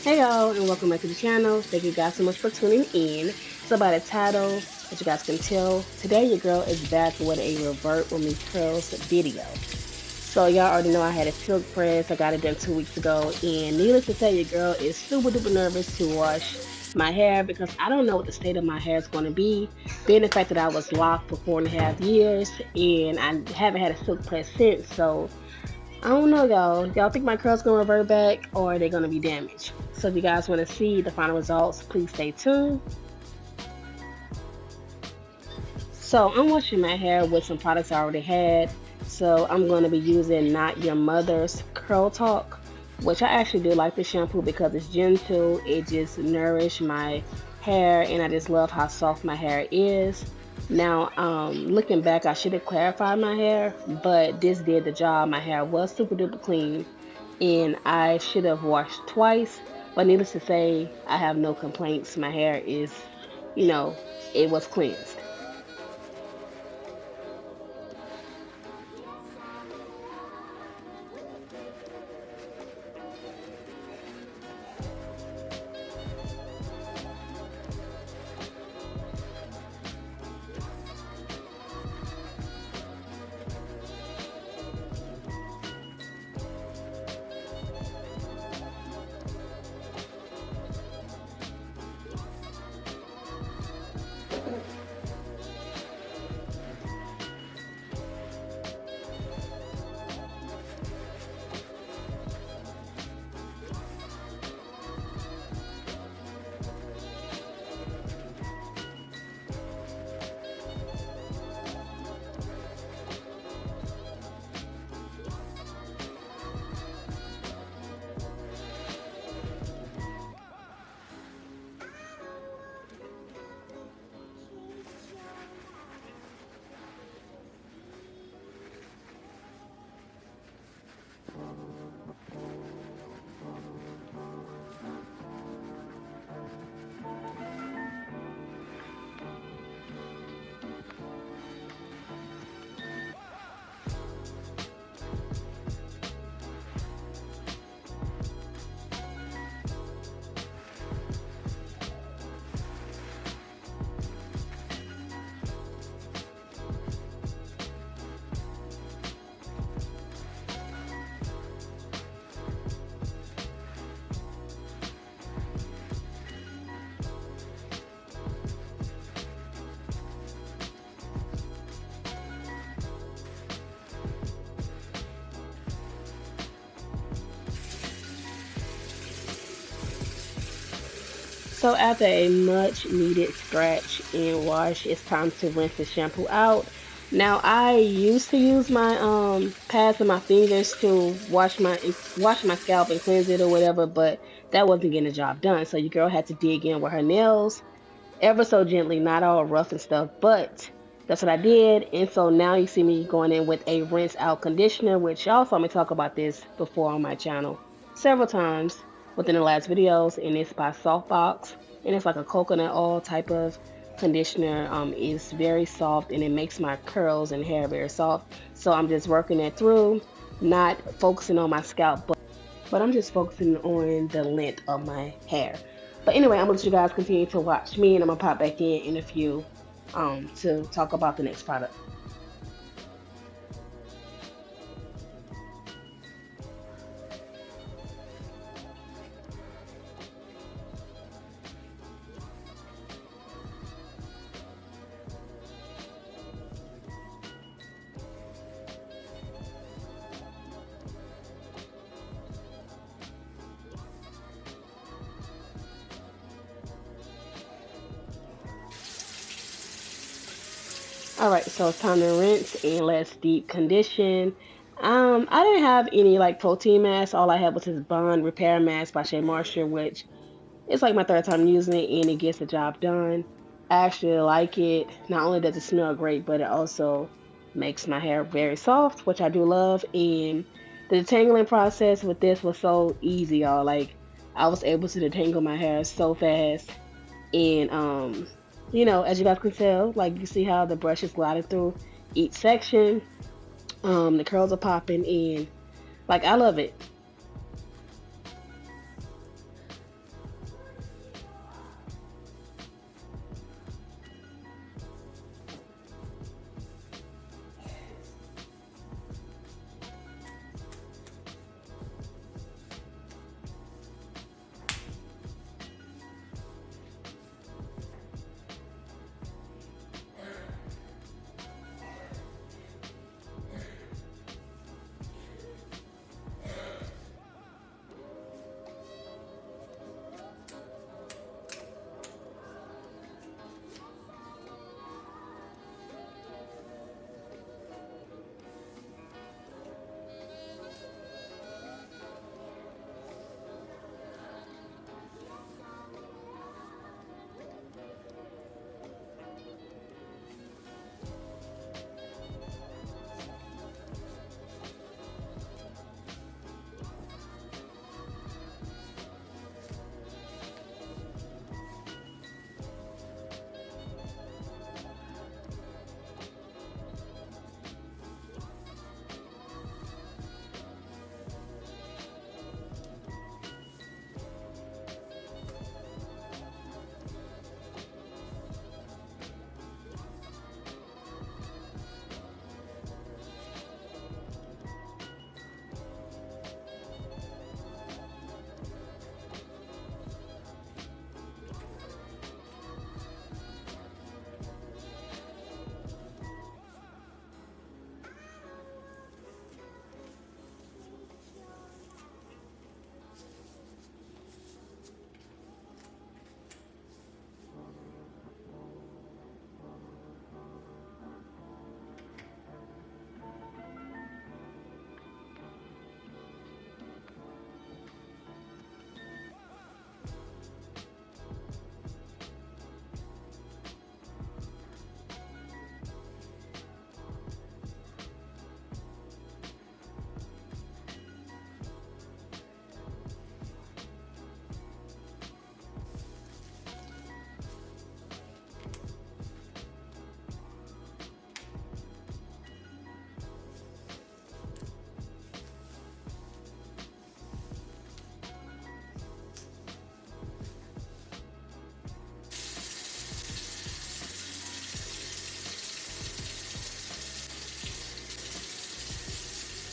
Hey y'all, and welcome back to the channel. Thank you guys so much for tuning in. So by the title, as you guys can tell, today your girl is back with a revert with me curls video. So y'all already know I had a silk press. I got it done 2 weeks ago, and needless to say, your girl is super duper nervous to wash my hair because I don't know what the state of my hair is going to be. Being the fact that I was locked for 4.5 years, and I haven't had a silk press since, so I don't know, y'all. Y'all think my curls gonna revert back or are they gonna be damaged? So if you guys want to see the final results, please stay tuned. So I'm washing my hair with some products I already had. So I'm going to be using Not Your Mother's Curl Talk, which I actually do like the shampoo because it's gentle. It just nourishes my hair, and I just love how soft my hair is. Now, looking back, I should have clarified my hair, but this did the job. My hair was super duper clean, and I should have washed twice. But needless to say, I have no complaints. My hair is, you know, it was cleansed. So after a much needed scratch and wash, it's time to rinse the shampoo out. Now I used to use my pads and my fingers to wash my scalp and cleanse it or whatever, but that wasn't getting the job done. So your girl had to dig in with her nails ever so gently, not all rough and stuff, but that's what I did. And so now you see me going in with a rinse out conditioner, which y'all saw me talk about this before on my channel several times within the last videos, and it's by Soapbox, and it's like a coconut oil type of conditioner. It's very soft and it makes my curls and hair very soft. So I'm just working it through, not focusing on my scalp, but I'm just focusing on the length of my hair. But anyway, I'm gonna let you guys continue to watch me, and I'm gonna pop back in a few to talk about the next product. All right, so it's time to rinse and let's deep condition. I didn't have any like protein mask. All I had was this Bond Repair Mask by Shea, which it's like my third time using it, and it gets the job done. I actually like it. Not only does it smell great, but it also makes my hair very soft, which I do love. And the detangling process with this was so easy, y'all. Like I was able to detangle my hair so fast, and as you guys can tell, like you see how the brush is gliding through each section. The curls are popping, and like I love it.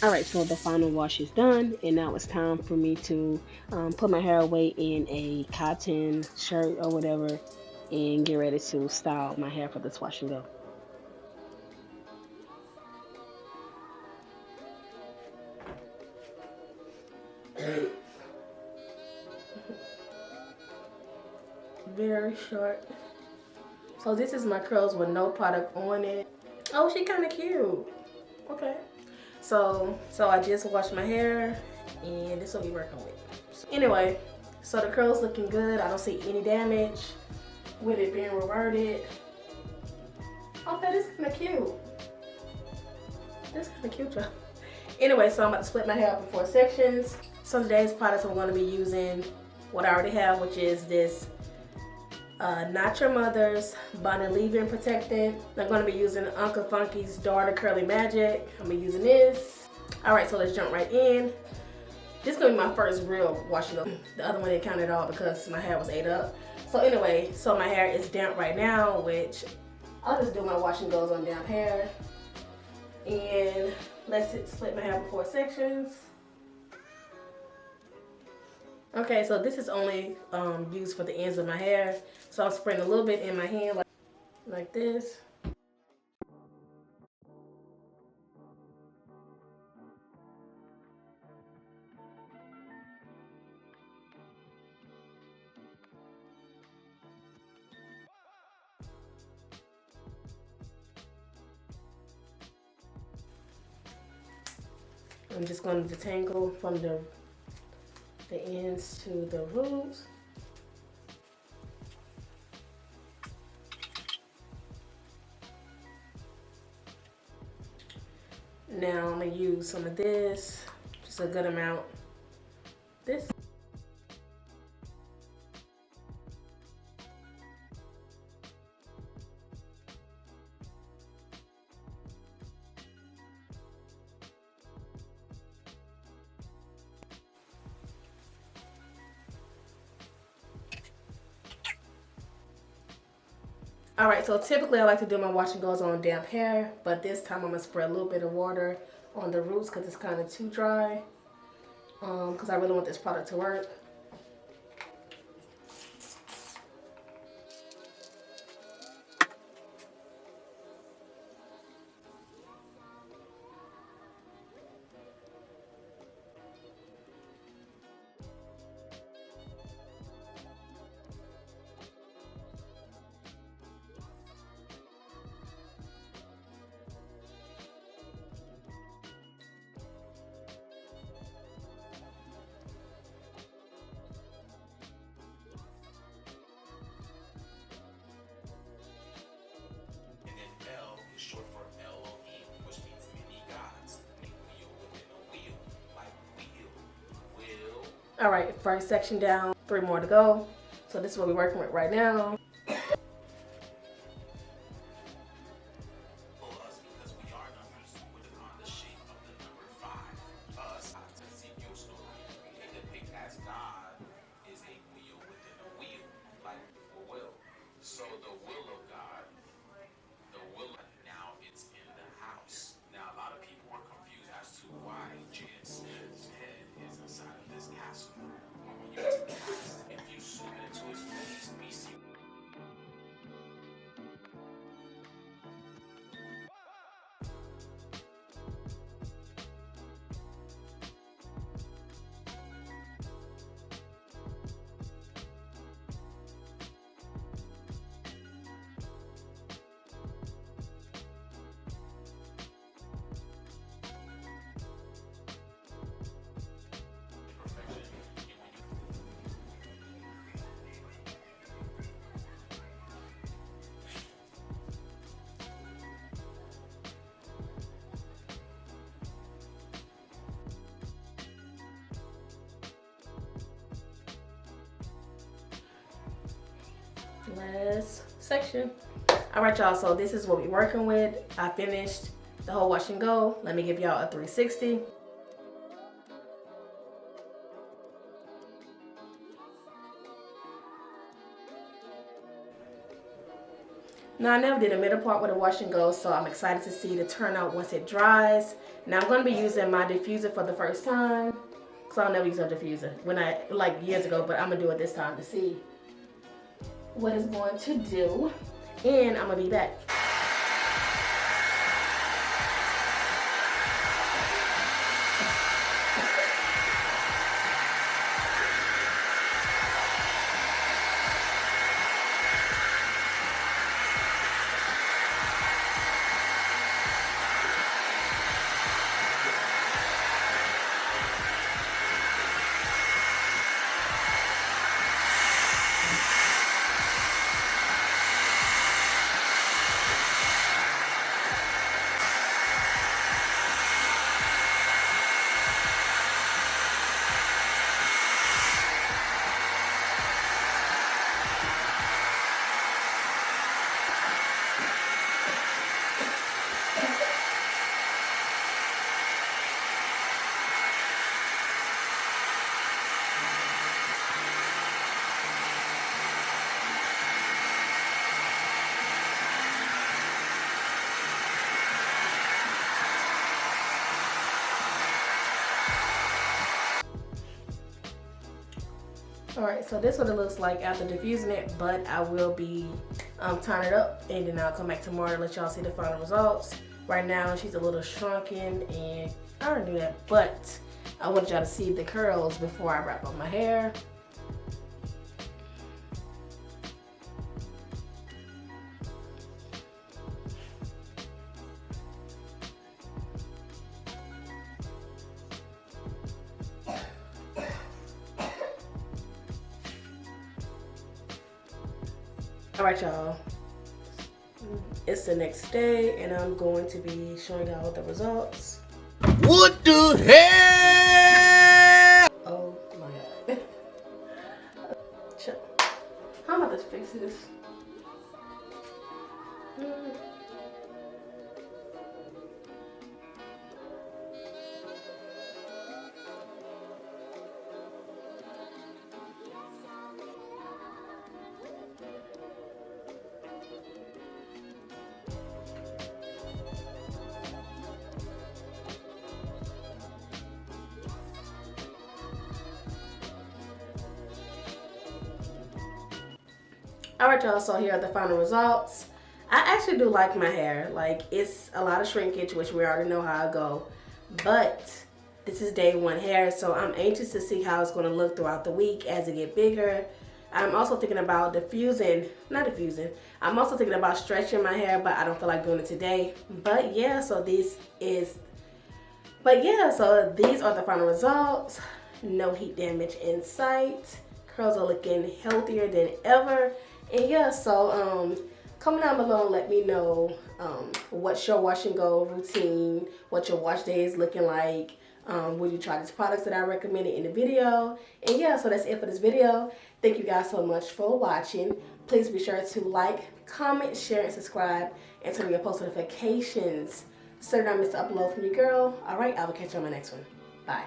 All right, so the final wash is done, and now it's time for me to put my hair away in a cotton shirt or whatever, and get ready to style my hair for this wash and go. Very short. So this is my curls with no product on it. Oh, she kind of cute. Okay. So I just washed my hair, and this will be working with. So anyway, so the curls looking good. I don't see any damage with it being reverted. Okay, this is kind of cute. This is kind of cute, y'all. Anyway, so I'm about to split my hair up in 4 sections. So today's products I'm going to be using what I already have, which is this Not Your Mother's Bond Leave-In Protectant. I'm going to be using Uncle Funky's Daughter Curly Magic. I'm going to be using this. Alright, so let's jump right in. This is going to be my first real wash and go. The other one didn't count at all because my hair was ate up. So anyway, so my hair is damp right now, which I'll just do my wash and goes on damp hair. And let's split my hair in 4 sections. Okay, so this is only used for the ends of my hair. So I'm spraying a little bit in my hand like this. I'm just going to detangle from the ends to the roots. Now I'm going to use some of this, just a good amount. This. Alright, so typically I like to do my wash and goes on damp hair, but this time I'm going to spray a little bit of water on the roots because it's kind of too dry. Because I really want this product to work. All right, first section down, 3 more to go. So this is what we're working with right now. Last section. All right, y'all, so this is what we're working with. I finished the whole wash and go. Let me give y'all a 360. Now, I never did a middle part with a wash and go, so I'm excited to see the turnout once it dries. Now, I'm going to be using my diffuser for the first time. So I'll never use a diffuser like years ago, but I'm going to do it this time to see what it's going to do. And I'm going to be back. Alright, so this is what it looks like after diffusing it, but I will be tying it up, and then I'll come back tomorrow to let y'all see the final results. Right now, she's a little shrunken, and I already knew that, but I wanted y'all to see the curls before I wrap up my hair. Alright, y'all, it's the next day and I'm going to be showing y'all the results. What the hell? Oh my god. How am I about to fix this? Alright, y'all, so here are the final results. I actually do like my hair. Like, it's a lot of shrinkage, which we already know how I go. But this is day one hair, so I'm anxious to see how it's going to look throughout the week as it get bigger. I'm also thinking about I'm also thinking about stretching my hair, but I don't feel like doing it today. But yeah, so these are the final results. No heat damage in sight. Curls are looking healthier than ever. And yeah, so comment down below and let me know what's your wash and go routine, what your wash day is looking like. Will you try these products that I recommended in the video? And yeah, so that's it for this video. Thank you guys so much for watching. Please be sure to like, comment, share, and subscribe, and turn on your post notifications so that I don't miss an upload from your girl. Alright, I will catch you on my next one. Bye.